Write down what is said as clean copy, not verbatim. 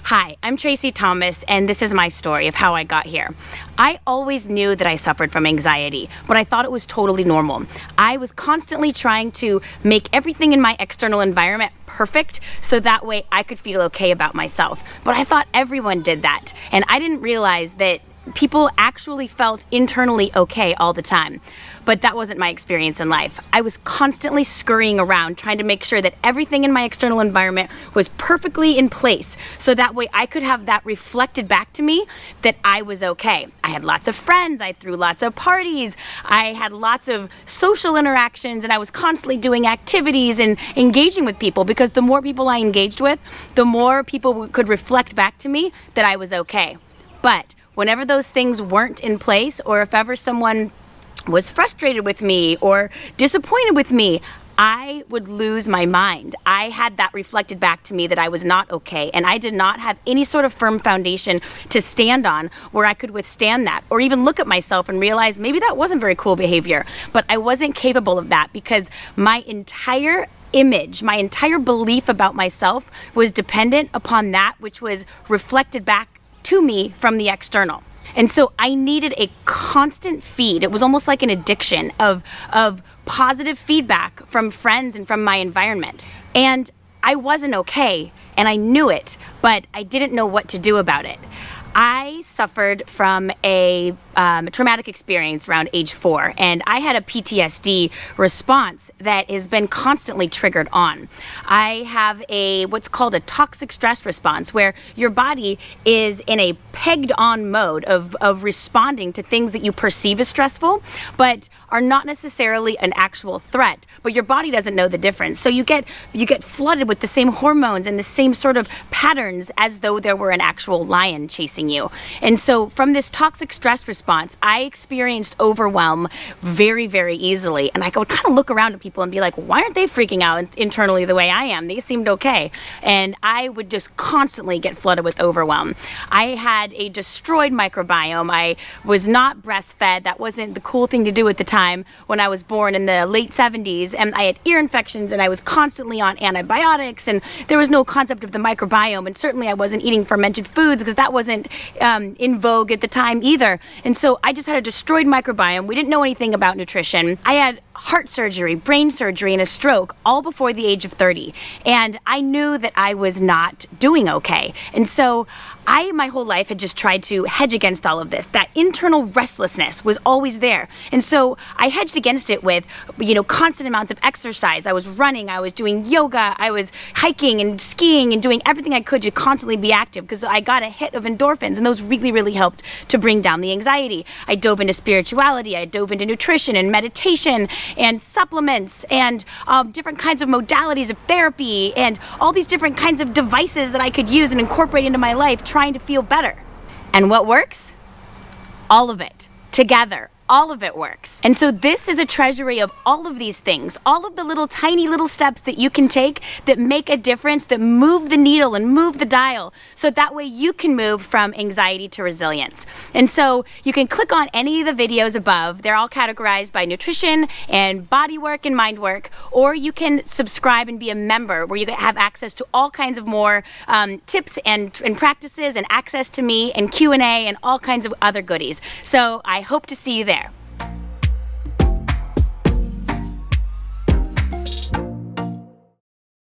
Hi, I'm Tracy Thomas, and this is my story of how I got here. I always knew that I suffered from anxiety, but I thought it was totally normal. I was constantly trying to make everything in my external environment perfect so that way I could feel okay about myself. But I thought everyone did that, and I didn't realize that people actually felt internally okay all the time. But that wasn't my experience in life. I was constantly scurrying around trying to make sure that everything in my external environment was perfectly in place so that way I could have that reflected back to me that I was okay. I had lots of friends, I threw lots of parties, I had lots of social interactions, and I was constantly doing activities and engaging with people because the more people I engaged with, the more people could reflect back to me that I was okay. But whenever those things weren't in place, or if ever someone was frustrated with me or disappointed with me, I would lose my mind. I had that reflected back to me that I was not okay, and I did not have any sort of firm foundation to stand on where I could withstand that, or even look at myself and realize maybe that wasn't very cool behavior. But I wasn't capable of that because my entire image, my entire belief about myself was dependent upon that which was reflected back to me from the external. And so I needed a constant feed. It was almost like an addiction of positive feedback from friends and from my environment. And I wasn't okay, and I knew it, but I didn't know what to do about it. I suffered from a traumatic experience around age 4, and I had a PTSD response that has been constantly triggered on. I have what's called a toxic stress response, where your body is in a pegged on mode of responding to things that you perceive as stressful, but are not necessarily an actual threat, but your body doesn't know the difference. So you get flooded with the same hormones and the same sort of patterns as though there were an actual lion chasing you. And so from this toxic stress response, I experienced overwhelm very, very easily. And I would kind of look around at people and be like, why aren't they freaking out internally the way I am? They seemed okay. And I would just constantly get flooded with overwhelm. I had a destroyed microbiome. I was not breastfed. That wasn't the cool thing to do at the time when I was born in the late 70s. And I had ear infections, and I was constantly on antibiotics, and there was no concept of the microbiome. And certainly I wasn't eating fermented foods because that wasn't in vogue at the time either. And so I just had a destroyed microbiome. We didn't know anything about nutrition. I had heart surgery, brain surgery, and a stroke all before the age of 30. And I knew that I was not doing okay. And so my whole life had just tried to hedge against all of this. That internal restlessness was always there. And so I hedged against it with, constant amounts of exercise. I was running, I was doing yoga, I was hiking and skiing and doing everything I could to constantly be active because I got a hit of endorphins, and those really, really helped to bring down the anxiety. I dove into spirituality, I dove into nutrition and meditation and supplements and different kinds of modalities of therapy and all these different kinds of devices that I could use and incorporate into my life, trying to feel better. And what works? All of it. Together. All of it works. And so this is a treasury of all of these things, all of the little tiny little steps that you can take that make a difference, that move the needle and move the dial, so that way you can move from anxiety to resilience. And so you can click on any of the videos above. They're all categorized by nutrition and body work and mind work, or you can subscribe and be a member where you have access to all kinds of more tips and practices and access to me and Q&A and all kinds of other goodies. So I hope to see you there.